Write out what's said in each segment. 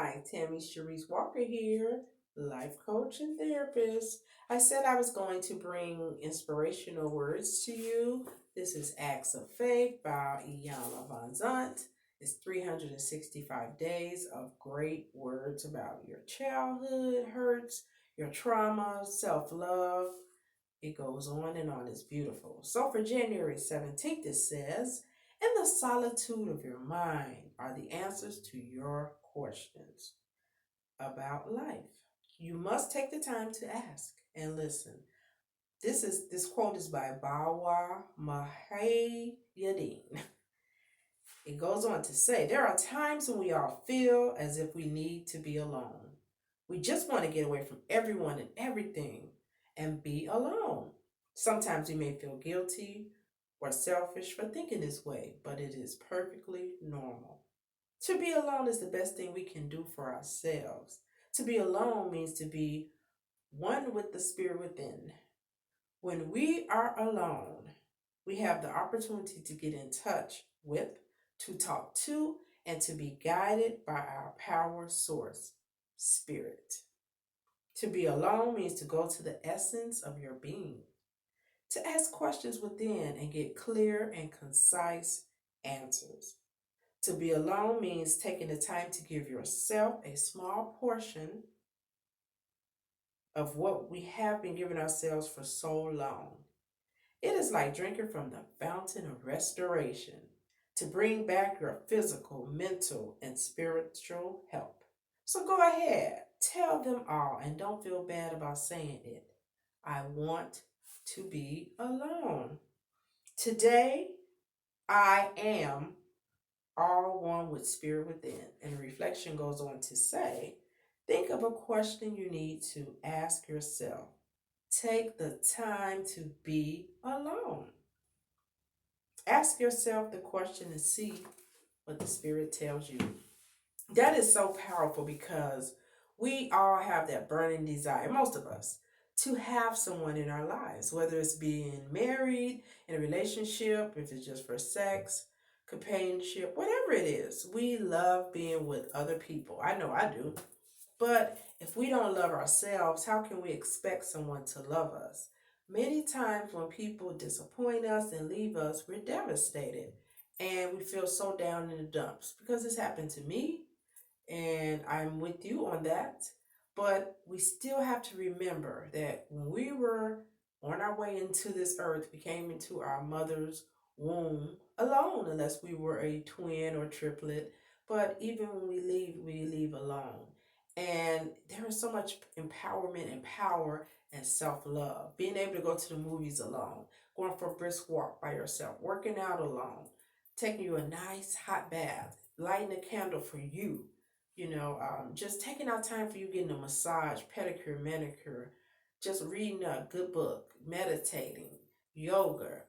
Hi, Tammy Cherise Walker here, life coach and therapist. I said I was going to bring inspirational words to you. This is Acts of Faith by Iyanla Vanzant. It's 365 days of great words about your childhood hurts, your trauma, self love. It goes on and on. It's beautiful. So for January 17th, it says, in the solitude of your mind are the answers to your questions about life. You must take the time to ask and listen. This quote is by Bawa Mahayadin. It goes on to say, there are times when we all feel as if we need to be alone. We just want to get away from everyone and everything and be alone. Sometimes we may feel guilty or selfish for thinking this way, but it is perfectly normal. To be alone is the best thing we can do for ourselves. To be alone means to be one with the spirit within. When we are alone, we have the opportunity to get in touch with, to talk to, and to be guided by our power source, spirit. To be alone means to go to the essence of your being, to ask questions within and get clear and concise answers. To be alone means taking the time to give yourself a small portion of what we have been giving ourselves for so long. It is like drinking from the fountain of restoration to bring back your physical, mental, and spiritual health. So go ahead, tell them all, and don't feel bad about saying it. I want to be alone. Today, I am all one with spirit within. And reflection goes on to say, think of a question you need to ask yourself. Take the time to be alone. Ask yourself the question and see what the Spirit tells you. That is so powerful because we all have that burning desire, most of us, to have someone in our lives, whether it's being married, in a relationship, if it's just for sex, companionship, whatever it is. We love being with other people. I know I do. But if we don't love ourselves, how can we expect someone to love us? Many times when people disappoint us and leave us, we're devastated and we feel so down in the dumps because this happened to me and I'm with you on that. But we still have to remember that when we were on our way into this earth, we came into our mother's womb alone, unless we were a twin or triplet. But even when we leave alone. And there is so much empowerment and power and self love. Being able to go to the movies alone, going for a brisk walk by yourself, working out alone, taking you a nice hot bath, lighting a candle for you, just taking out time for you, getting a massage, pedicure, manicure, just reading a good book, meditating, yoga,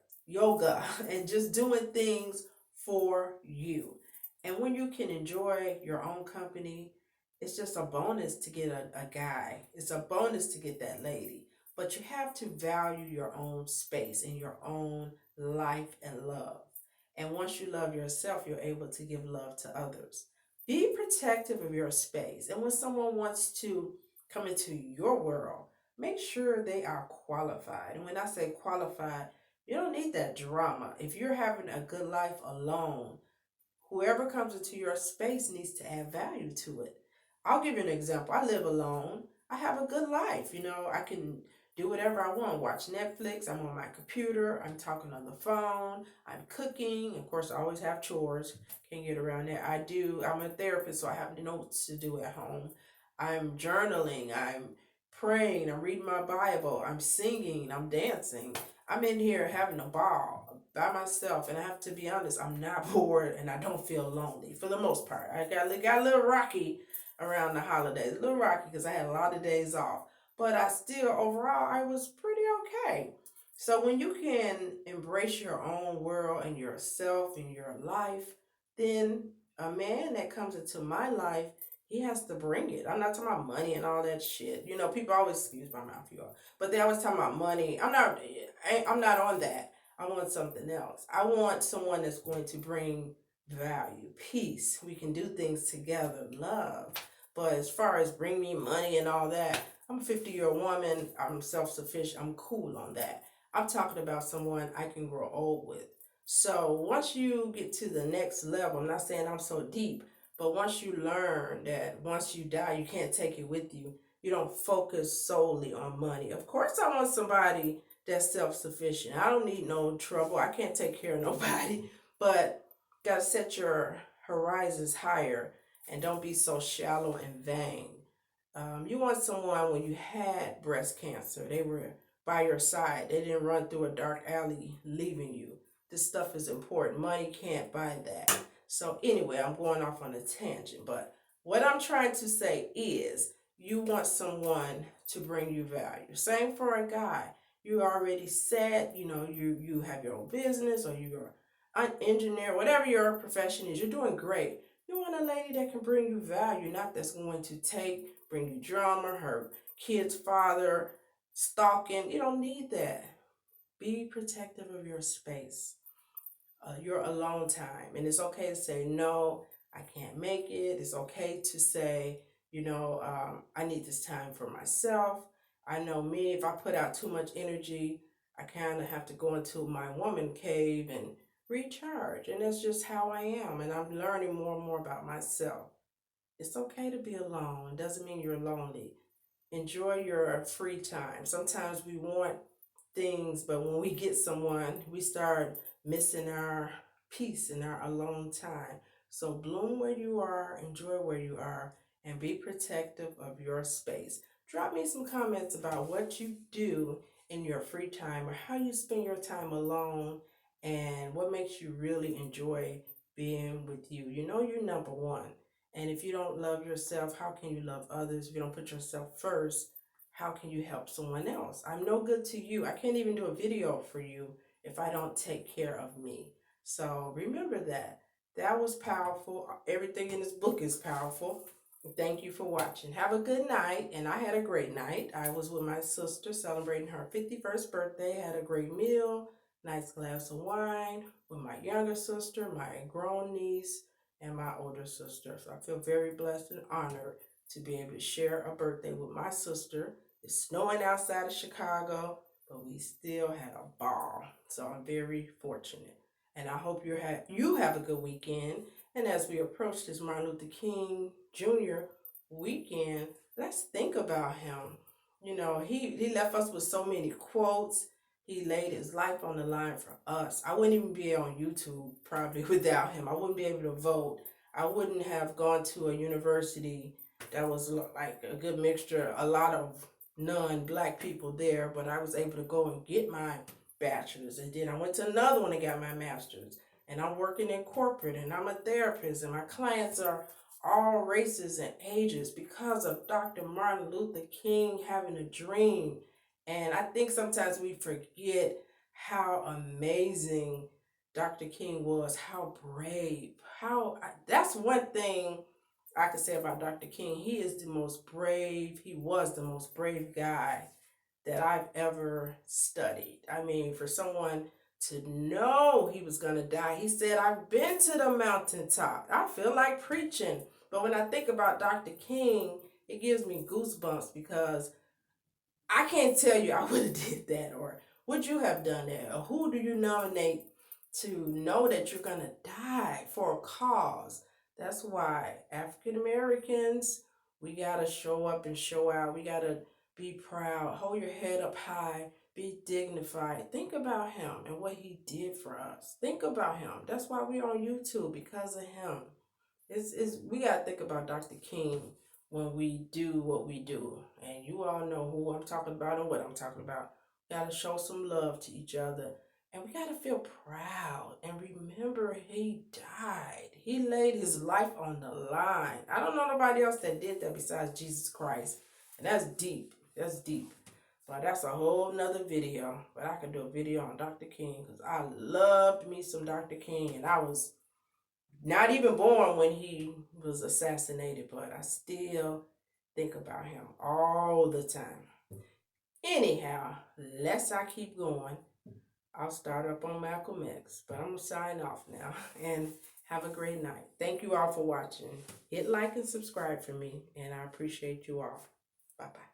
and just doing things for you. And when you can enjoy your own company, it's just a bonus to get a guy. It's a bonus to get that lady. But you have to value your own space and your own life and love. And once you love yourself, you're able to give love to others. Be protective of your space. And when someone wants to come into your world, make sure they are qualified. And when I say qualified, you don't need that drama. If you're having a good life alone, whoever comes into your space needs to add value to it. I'll give you an example. I live alone. I have a good life. I can do whatever I want. Watch Netflix. I'm on my computer. I'm talking on the phone. I'm cooking. Of course, I always have chores. Can't get around that. I'm a therapist, so I have notes to do at home. I'm journaling. I'm praying. I'm reading my Bible. I'm singing. I'm dancing. I'm in here having a ball by myself, and I have to be honest, I'm not bored and I don't feel lonely for the most part. I got a little rocky around the holidays, a little rocky because I had a lot of days off, but I still overall I was pretty okay. So when you can embrace your own world and yourself and your life, then a man that comes into my life, he has to bring it. I'm not talking about money and all that shit. People always excuse my mouth, y'all, but they always talking about money. I'm not on that. I want something else. I want someone that's going to bring value, peace. We can do things together, love. But as far as bring me money and all that, I'm a 50-year woman. I'm self-sufficient. I'm cool on that. I'm talking about someone I can grow old with. So once you get to the next level, I'm not saying I'm so deep, but once you learn that once you die, you can't take it with you. You don't focus solely on money. Of course, I want somebody that's self-sufficient. I don't need no trouble. I can't take care of nobody, but gotta set your horizons higher and don't be so shallow and vain. You want someone when you had breast cancer, they were by your side. They didn't run through a dark alley leaving you. This stuff is important. Money can't buy that. So anyway, I'm going off on a tangent, but what I'm trying to say is you want someone to bring you value. Same for a guy. You already said, you have your own business or you're an engineer, whatever your profession is, you're doing great. You want a lady that can bring you value, not that's going to bring you drama, her kid's father, stalking. You don't need that. Be protective of your space, your alone time. And it's okay to say, no, I can't make it. It's okay to say, I need this time for myself. I know me, if I put out too much energy, I kind of have to go into my woman cave and recharge. And that's just how I am. And I'm learning more and more about myself. It's okay to be alone. It doesn't mean you're lonely. Enjoy your free time. Sometimes we want things, but when we get someone, we start missing our peace and our alone time. So bloom where you are, enjoy where you are, and be protective of your space. Drop me some comments about what you do in your free time or how you spend your time alone and what makes you really enjoy being with you. You know you're number one. And if you don't love yourself, how can you love others? If you don't put yourself first, how can you help someone else? I'm no good to you. I can't even do a video for you if I don't take care of me. So remember that. That was powerful. Everything in this book is powerful. Thank you for watching. Have a good night. And I had a great night. I was with my sister celebrating her 51st birthday. Had a great meal, nice glass of wine with my younger sister, my grown niece, and my older sister. So I feel very blessed and honored to be able to share a birthday with my sister. It's snowing outside of Chicago, but we still had a ball. So I'm very fortunate. And I hope you have a good weekend. And as we approach this Martin Luther King Jr. weekend, let's think about him. He left us with so many quotes. He laid his life on the line for us. I wouldn't even be on YouTube probably without him. I wouldn't be able to vote. I wouldn't have gone to a university that was like a good mixture, a lot of non-black people there, but I was able to go and get my bachelor's. And then I went to another one and got my master's. And I'm working in corporate and I'm a therapist and my clients are all races and ages because of Dr. Martin Luther King having a dream. And I think sometimes we forget how amazing Dr. King was, how brave, that's one thing I could say about Dr. King. He was the most brave guy that I've ever studied. I mean, for someone to know he was going to die, he said, I've been to the mountaintop. I feel like preaching. But when I think about Dr. King, it gives me goosebumps because I can't tell you I would have did that or would you have done that or who do you nominate to know that you're going to die for a cause. That's why African Americans, we got to show up and show out. We got to be proud, hold your head up high, be dignified. Think about him and what he did for us. Think about him. That's why we're on YouTube, because of him. We got to think about Dr. King when we do what we do. And you all know who I'm talking about and what I'm talking about. We got to show some love to each other. And we got to feel proud and remember he died. He laid his life on the line. I don't know nobody else that did that besides Jesus Christ. And that's deep. That's deep. But that's a whole nother video. But I could do a video on Dr. King because I loved me some Dr. King. And I was not even born when he was assassinated, but I still think about him all the time. Anyhow, lest I keep going, I'll start up on Malcolm X, but I'm going to sign off now and Have a great night. Thank you all for watching. Hit like and subscribe for me, and I appreciate you all. Bye-bye.